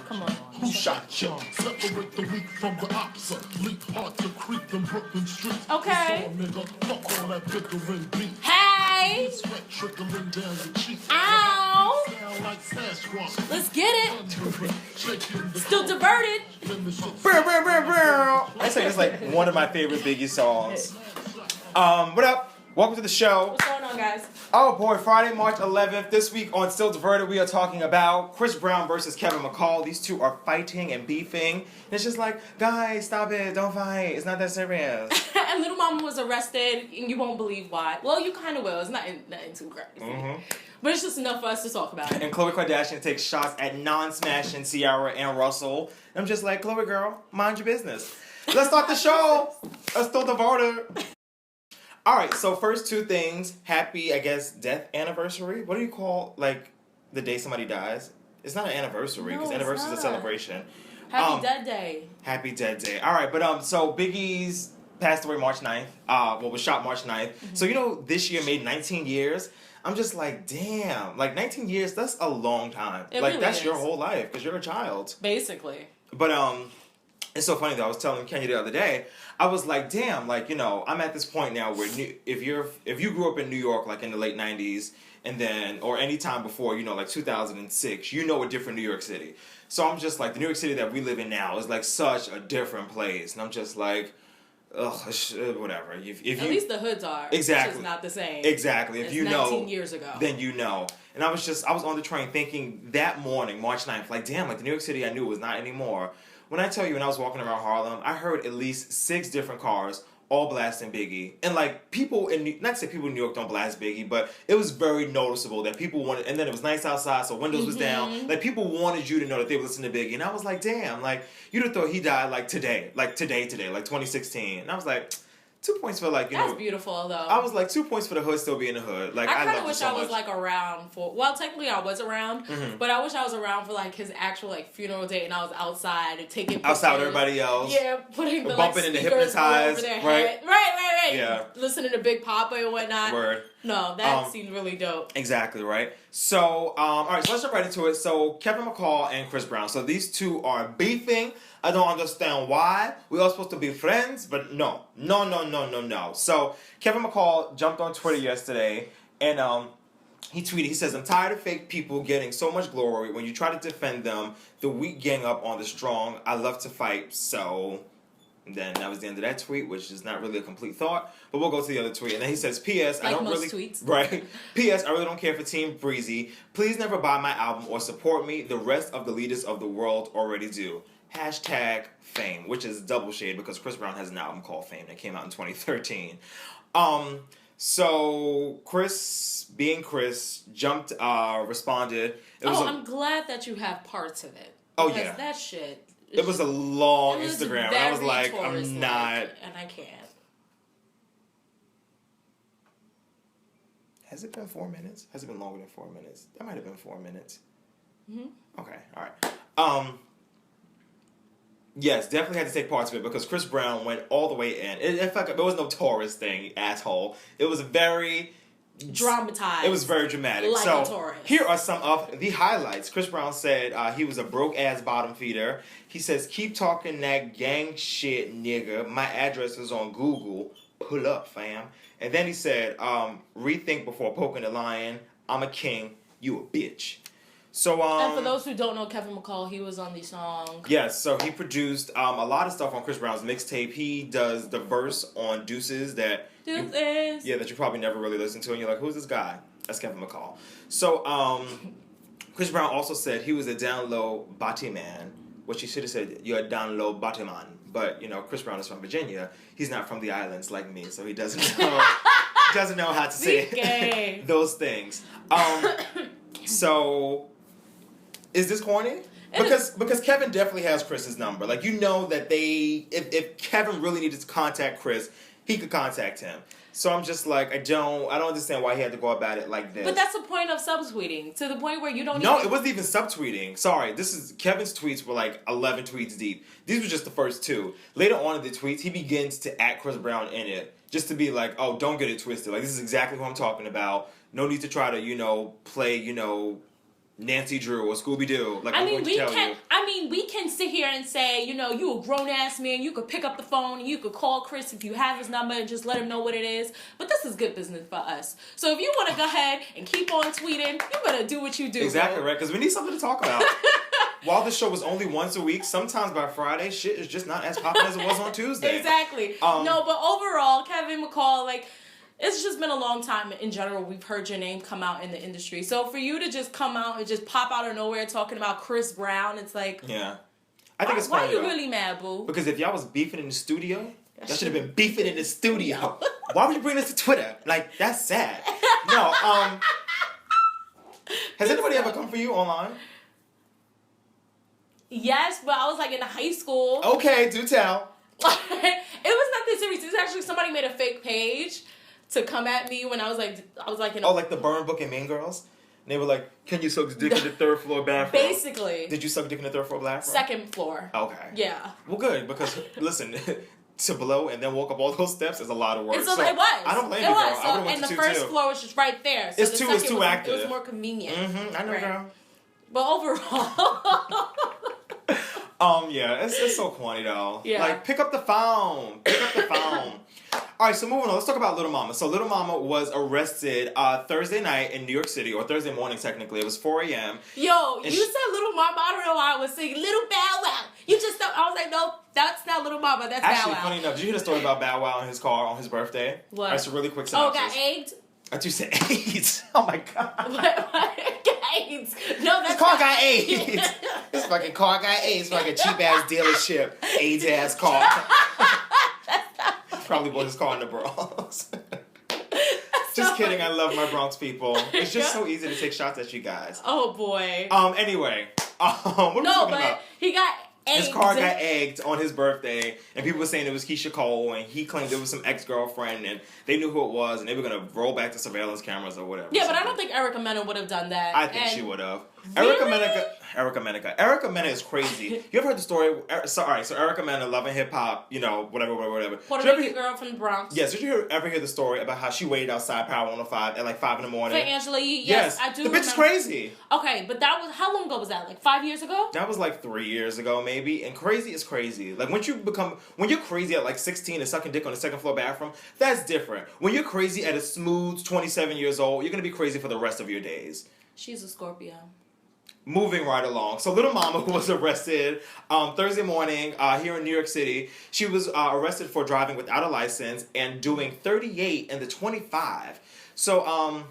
Come on. Who shot you? Separate the weak from the ox. Leap hard to creep them Brooklyn streets. Okay. Nigga, fuck all that bickering beat. Hey! Sweat trickling down your cheek. Ow! Sound like Sasquatch. Let's get it. Still diverted. I say it's like one of my favorite Biggie songs. What up? Welcome to the show. What's going on, guys? Oh boy, Friday, March 11th. This week on Still Diverted, we are talking about Chris Brown versus Kevin McCall. These two are fighting and beefing. And it's just like, guys, stop it. Don't fight. It's not that serious. And Little Mama was arrested, and you won't believe why. Well, you kind of will. It's nothing too crazy. Mm-hmm. But it's just enough for us to talk about it. And Khloe Kardashian takes shots at non-smashing Ciara and Russell. I'm just like, Khloe girl, mind your business. Let's start the show. Let's Still Diverted. All right, so first two things. Happy, I guess, death anniversary. What do you call, like, the day somebody dies? It's not an anniversary, because anniversary is a celebration. Happy Dead Day. Happy Dead Day. All right, but so Biggie's passed away March 9th. Was shot March 9th. Mm-hmm. So, you know, this year made 19 years. I'm just like, damn. Like, 19 years, that's a long time. It like, really that's is. your whole life, because you're a child. Basically. But, it's so funny though. I was telling Kenya the other day. I was like, damn, like, you know, I'm at this point now where if you grew up in New York like in the late 90s and then or any time before, you know, like 2006, you know a different New York City. So I'm just like, the New York City that we live in now is like such a different place, and I'm just like, ugh, whatever. If at least the hoods are. Exactly. It's just not the same. Exactly. If it's you 19 know, years ago. then you know. And I was on the train thinking that morning, March 9th, like, damn, like the New York City I knew was not anymore. When I tell you, when I was walking around Harlem, I heard at least 6 different cars all blasting Biggie. And like people not to say people in New York don't blast Biggie, but it was very noticeable that people wanted, and then it was nice outside, so windows was down. Like people wanted you to know that they were listening to Biggie. And I was like, damn, like you'd have thought he died like today, like 2016. And I was like, 2 points for like, you know. That's beautiful though. I was like 2 points for the hood still being the hood. Like I kind of love wish it so I was much. like around for. Well, technically I was around, but I wish I was around for like his actual like funeral date, and I was outside and taking pictures. Outside with everybody else. Yeah, putting the bumping like into speakers Hypnotize, over their right? head. Right. Yeah. Listening to Big Papa and whatnot. Word. No, that seemed really dope. Exactly, right? So, all right, so let's jump right into it. So, Kevin McCall and Chris Brown. So, these two are beefing. I don't understand why. We are supposed to be friends, but no. So, Kevin McCall jumped on Twitter yesterday, and he tweeted, he says, I'm tired of fake people getting so much glory. When you try to defend them, the weak gang up on the strong. I love to fight, so... And then that was the end of that tweet, which is not really a complete thought. But we'll go to the other tweet. And then he says, P.S. Like I don't most really... tweets. Right. P.S. I really don't care for Team Breezy. Please never buy my album or support me. The rest of the leaders of the world already do. Hashtag Fame, which is double shade because Chris Brown has an album called Fame that came out in 2013. So Chris, being Chris, jumped, responded. I'm glad that you have parts of it. Oh, because yeah. That shit... It was a long It was Instagram. And I was very like, tourist-like, I'm not... And I can't. Has it been 4 minutes? Has it been longer than 4 minutes? That might have been 4 minutes. Mm-hmm. Okay, all right. Yes, definitely had to take parts of it because Chris Brown went all the way in. It felt like there was no tourist thing, asshole. It was very... Dramatized. It was very dramatic. Like so, a tourist. here are some of the highlights. Chris Brown said he was a broke-ass bottom feeder. He says, keep talking that gang shit, nigga. My address is on Google. Pull up, fam. And then he said, rethink before poking the lion. I'm a king. You a bitch. So, and for those who don't know Kevin McCall, he was on the song. Yes, so he produced a lot of stuff on Chris Brown's mixtape. He does the verse on Deuces that you probably never really listened to, and you're like, who's this guy? That's Kevin McCall. So, Chris Brown also said he was a down low bati man, which he should have said, you're a down low bati man. But, you know, Chris Brown is from Virginia. He's not from the islands like me, so he doesn't know how to say those things. So... Is this corny? Because Kevin definitely has Chris's number. Like, you know that if Kevin really needed to contact Chris, he could contact him. So I'm just like, I don't understand why he had to go about it like this. But that's the point of subtweeting. To the point where you don't No, it wasn't even subtweeting. Sorry, Kevin's tweets were like 11 tweets deep. These were just the first 2. Later on in the tweets, he begins to at Chris Brown in it. Just to be like, oh, don't get it twisted. Like, this is exactly who I'm talking about. No need to try to, play, Nancy Drew or Scooby Doo. Like, I I'm mean, going to tell you. we can sit here and say, you know, you a grown ass man. You could pick up the phone and you could call Chris if you have his number and just let him know what it is. But this is good business for us. So if you want to go ahead and keep on tweeting, you better do what you do. Exactly, bro. right? Because we need something to talk about. While the show was only once a week, sometimes by Friday, shit is just not as popular as it was on Tuesday. Exactly. No, but overall, Kevin McCall, like, it's just been a long time in general. We've heard your name come out in the industry. So for you to just come out and just pop out of nowhere talking about Chris Brown, it's like... Yeah. I think it's why funny, are you though. really mad, boo? Because if y'all was beefing in the studio, y'all should have been beefing in the studio. Why would you bring this to Twitter? Like, that's sad. No, has anybody ever come for you online? Yes, but I was like in high school. Okay, do tell. It was nothing serious. It was actually somebody made a fake page to come at me when I was like in a... Oh, like the burn book in Mean Girls? And they were like, can you suck dick in the third floor bathroom? Basically. Did you suck dick in the third floor bathroom? Second floor. Okay. Yeah. Well, good, because, listen, to blow and then walk up all those steps is a lot of work. It was. I don't blame you, girl. I would've So, went and to the two, first too. floor was just right there. So It's the too second active. It was more convenient. Mm-hmm. I know, Right. girl. But overall... Yeah, it's so corny though. Yeah. Like, pick up the phone. Pick up the phone. All right, so moving on. Let's talk about Little Mama. So Little Mama was arrested Thursday night in New York City, or Thursday morning technically. It was 4 a.m. Yo, you said Little Mama. I don't know why I was singing Little Bow Wow. You just thought, I was like, no, that's not Little Mama. That's Actually, Bow Wow. funny enough, did you hear the story about Bow Wow in his car on his birthday? What? All right, so really quick Oh, synopsis. got egged? I thought you said AIDS. Oh my god. What? Got AIDS? No, that's His car not- got AIDS. This fucking car got AIDS. Fucking cheap ass dealership. AIDS ass car. Probably bought his car in the Bronx. Just kidding. I love my Bronx people. It's just so easy to take shots at you guys. Oh boy. Anyway. What are we talking about? He got egged. His car got egged on his birthday, and people were saying it was Keisha Cole, and he claimed it was some ex-girlfriend, and they knew who it was, and they were going to roll back the surveillance cameras or whatever. Yeah, but I don't think Erica Mena would have done that. I think she would have. Really? Erica Mena is crazy. You ever heard the story? So Erica Mena, loving hip hop, you know, whatever. Puerto Rican girl from the Bronx. Yes, did you ever hear the story about how she waited outside Power 105 at like 5 in the morning? For Angela Yee? Yes, I do. The bitch is crazy. Okay, but that was, how long ago was that? Like 5 years ago? That was like 3 years ago, maybe. And crazy is crazy. Like when you're crazy at like 16 and sucking dick on the second floor bathroom, that's different. When you're crazy at a smooth 27 years old, you're gonna be crazy for the rest of your days. She's a Scorpio. Moving right along. So Little Mama was arrested Thursday morning here in New York City. She was arrested for driving without a license and doing 38 in the 25. So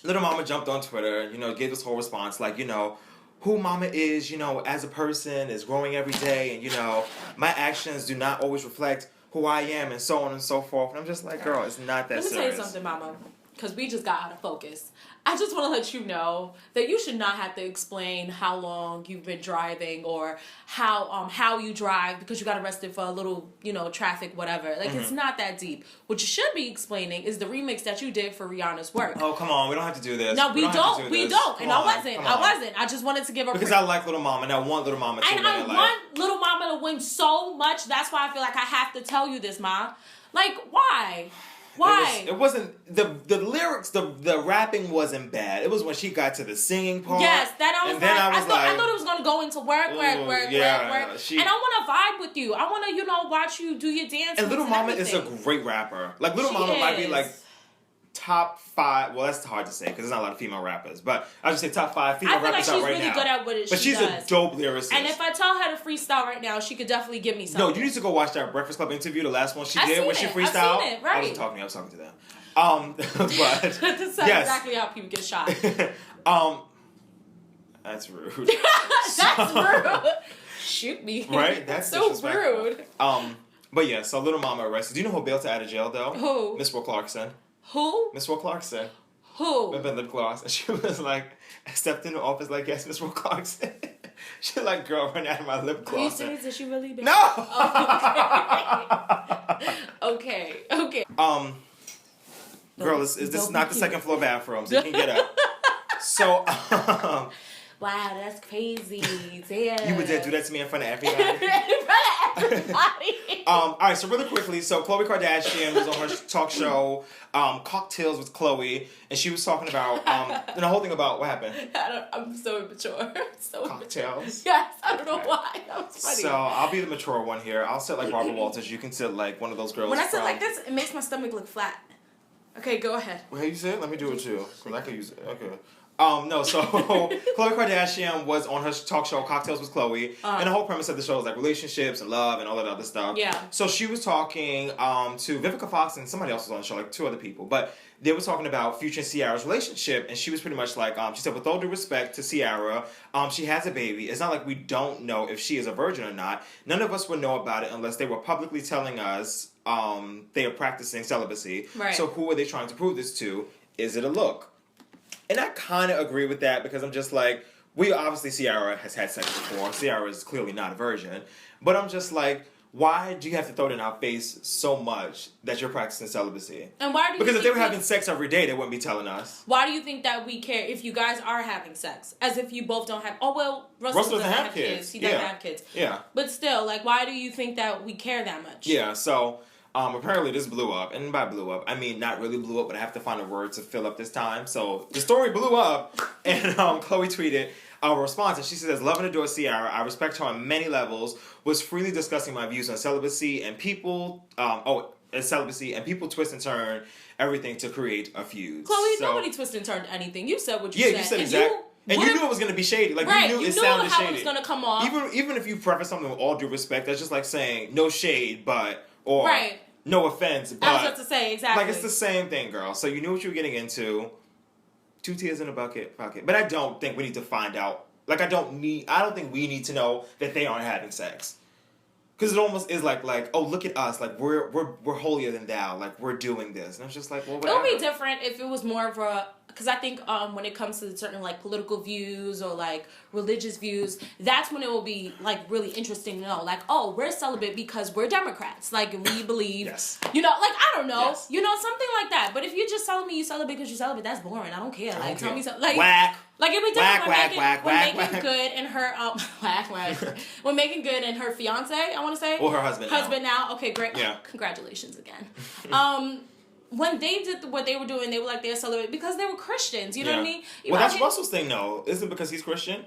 Little Mama jumped on Twitter, you know, gave this whole response like, you know, who Mama is, you know, as a person is growing every day, and, you know, my actions do not always reflect who I am, and so on and so forth. And I'm just like, girl, it's not that serious. Let me tell you something, Mama, because we just got out of focus. I just want to let you know that you should not have to explain how long you've been driving or how you drive because you got arrested for a little, you know, traffic, whatever. Like, it's not that deep. What you should be explaining is the remix that you did for Rihanna's work. Oh, come on. We don't have to do this. No, we don't. We don't. And I wasn't. I just wanted to give a... Because I like Little Mama, and I want Little Mama to win. And I want Little Mama to win so much. That's why I feel like I have to tell you this, Ma. Like, why? Why? It wasn't the lyrics. The rapping wasn't bad. It was when she got to the singing part. Yes, that I was. And then I thought it was gonna go into work. And I want to vibe with you. I want to, you know, watch you do your dance. And Little Mama is a great rapper. Like Little Mama might be like top 5. Well, that's hard to say because there's not a lot of female rappers. But I would say top 5 female rappers out right now. I feel like she's really good at what But she's a dope lyricist. And if I tell her to freestyle right now, she could definitely give me something. No, you need to go watch that Breakfast Club interview, the last one she did when she freestyled. I've seen it, right. I wasn't talking to you, I was talking to them. But that's exactly how people get shot. That's rude. That's rude. Shoot me. Right? That's so rude. But yeah, so Little Mama arrested. Do you know who bailed her out of jail though? Who? Miss Will Clarkson. Who? Miss Will Clarkson. Who? With lip gloss. And she was like, I stepped in the office like, yes, Miss Will Clarkson. She like, girl, run out of my lip gloss. Are you serious? Did she really be? No! Okay. Girl, this is not the second floor bathroom, so you can get up. So, wow, that's crazy. Damn. You would dare do that to me in front of everybody? In front of everybody. All right, so really quickly, so Khloe Kardashian was on her talk show, Cocktails with Khloe, and she was talking about the whole thing about what happened. I'm so immature. So Cocktails. Immature. Yes, I don't know why. That was funny. So I'll be the mature one here. I'll sit like Barbara Walters. You can sit like one of those girls. When I sit like this, it makes my stomach look flat. Okay, go ahead. Well, how you sit? Let me do it too, because I could use it. Okay. No, so Khloe Kardashian was on her talk show, Cocktails with Khloe, and the whole premise of the show is like relationships and love and all that other stuff. Yeah. So she was talking to Vivica Fox and somebody else was on the show, like 2 other people, but they were talking about Future and Ciara's relationship, and she was pretty much like, she said, with all due respect to Ciara, she has a baby. It's not like we don't know if she is a virgin or not. None of us would know about it unless they were publicly telling us they are practicing celibacy. Right. So who are they trying to prove this to? Is it a look? And I kind of agree with that because I'm just like, Ciara has had sex before. Ciara is clearly not a virgin. But I'm just like, why do you have to throw it in our face so much that you're practicing celibacy? And why do you Because if they were think having sex every day, they wouldn't be telling us. Why do you think that we care if you guys are having sex? As if you both don't have... Oh, well, Russell doesn't have kids. He doesn't have kids. Yeah. But still, like, why do you think that we care that much? Yeah, so... apparently this blew up, and by blew up, I mean not really blew up, but I have to find a word to fill up this time. So the story blew up, and Khloe tweeted a response, and she says, "Love and adore Ciara. I respect her on many levels. Was freely discussing my views on celibacy and people, celibacy and people twist and turn everything to create a feud." Chloe, nobody twist and turned anything. You said what you said. Yeah, you said exactly. And you knew it was going to be shady. Like, right, you knew it how sounded shady. It was going to come off. Even if you preface something with all due respect, that's just like saying, no shade, but, or... Right. No offense, but... I was about to say, exactly. Like, it's the same thing, girl. So you knew what you were getting into. 2 tears in a bucket. But I don't think we need to find out. Like, I don't think we need to know that they aren't having sex. Because it almost is like, oh, look at us. Like, we're holier than thou. Like, we're doing this. And it's just like, well, whatever. It would be different if it was more of a... Because I think when it comes to certain, like, political views or, like, religious views, that's when it will be, like, really interesting to know. Like, oh, we're celibate because we're Democrats. Like, we believe... Yes. You know, like, I don't know. Yes. You know, something like that. But if you're just telling me you celibate because you're celibate, that's boring. I don't care. Like, tell me something. Like, whack. Like, it'd be different when Megan whack. Good and her... when Megan Good and her fiance, I want to say... Or her husband now. Okay, great. Yeah. Congratulations again. When they did what they were doing, they were like, they're celibate because they were Christians. You know what I mean? That's Russell's thing, though. Isn't it because he's Christian?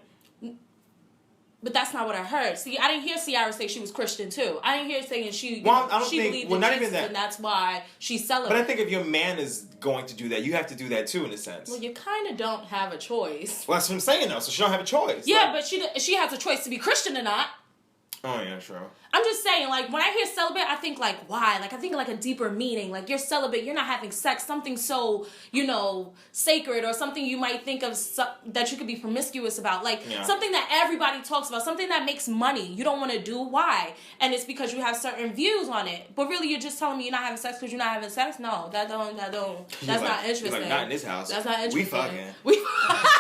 But that's not what I heard. See, I didn't hear Ciara say she was Christian, too. I didn't hear her saying she believed in Jesus, and that's why she's celibate. But I think if your man is going to do that, you have to do that, too, in a sense. Well, you kind of don't have a choice. Well, that's what I'm saying, though. So she don't have a choice. Yeah, but she has a choice to be Christian or not. Oh, yeah, sure. I'm just saying, like, when I hear celibate, I think, like, why? Like, I think, like, a deeper meaning. Like, you're celibate, you're not having sex, something so, you know, sacred, or something you might think of that you could be promiscuous about. Like, something that everybody talks about, something that makes money. You don't want to do. Why? And it's because you have certain views on it. But really, you're just telling me you're not having sex because you're not having sex? No, that's not interesting. Like, not in this house. That's not interesting. We fucking.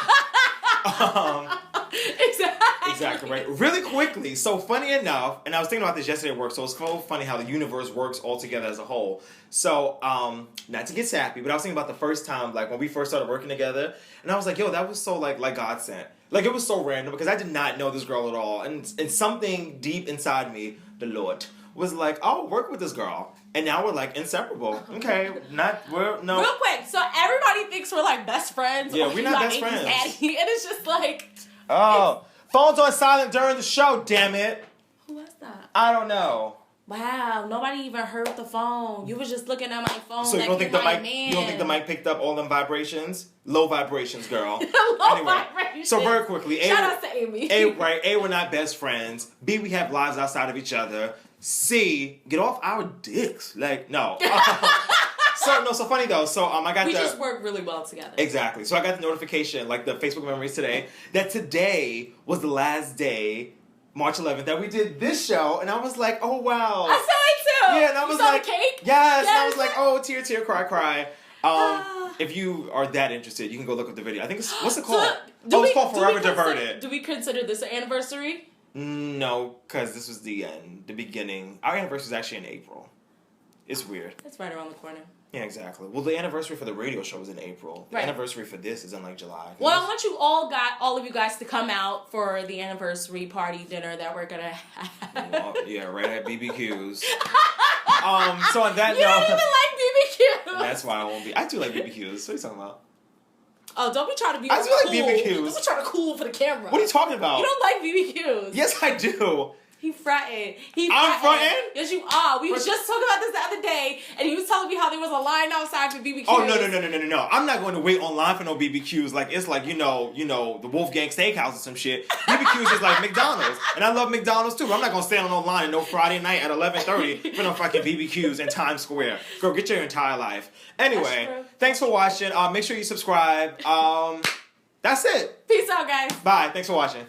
Exactly, right. Really quickly, so funny enough, and I was thinking about this yesterday at work, so it's so funny how the universe works all together as a whole. So, not to get sappy, but I was thinking about the first time, like, when we first started working together, and I was like, yo, that was so, like God sent. Like, it was so random, because I did not know this girl at all, and something deep inside me, the Lord, was like, oh, work with this girl. And now we're, like, inseparable. Okay, Real quick, so everybody thinks we're, like, best friends. Yeah, we're not best friends. And it's just, like... Oh, phone's on silent during the show, damn it. Who was that? I don't know. Wow, nobody even heard the phone. You was just looking at my phone. So you don't think the mic picked up all them vibrations? Low vibrations, girl. Vibrations. So very quickly, shout out to Amy. A, we're not best friends. B, we have lives outside of each other. C, get off our dicks. Like, no. So funny though. So we just work really well together. Exactly. So I got the notification, like the Facebook memories today, that today was the last day, March 11th, that we did this show, and I was like, oh wow. I saw it too. Yeah, and I was like, the cake? Yes. And I was like, oh, tear, cry, cry. If you are that interested, you can go look up the video. I think what's it called? It's called Forever Diverted. Do we consider this an anniversary? No, because this was the beginning. Our anniversary is actually in April. It's weird. It's right around the corner. Yeah, exactly. Well, the anniversary for the radio show is in April. The Right. anniversary for this is in like July. Well, I want you all of you guys to come out for the anniversary party dinner that we're gonna have. Well, yeah, right at BBQ's. So on that You don't note, even like BBQs. that's why I won't be. I do like BBQ's. What are you talking about? Oh, don't be trying to be I do cool. like BBQs. Don't be trying to cool for the camera. What are you talking about? You don't like BBQs. Yes, I do. He fronting. I'm fronting? Yes, you are. We was just talking about this the other day, and he was telling me how there was a line outside for BBQs. Oh no! I'm not going to wait online for no BBQs. Like it's like you know the Wolfgang Steakhouse or some shit. BBQs is like McDonald's, and I love McDonald's too. But I'm not gonna stay on no line no Friday night at 11:30 for no fucking BBQs in Times Square. Girl, get your entire life. Anyway, thanks for watching. Make sure you subscribe. That's it. Peace out, guys. Bye. Thanks for watching.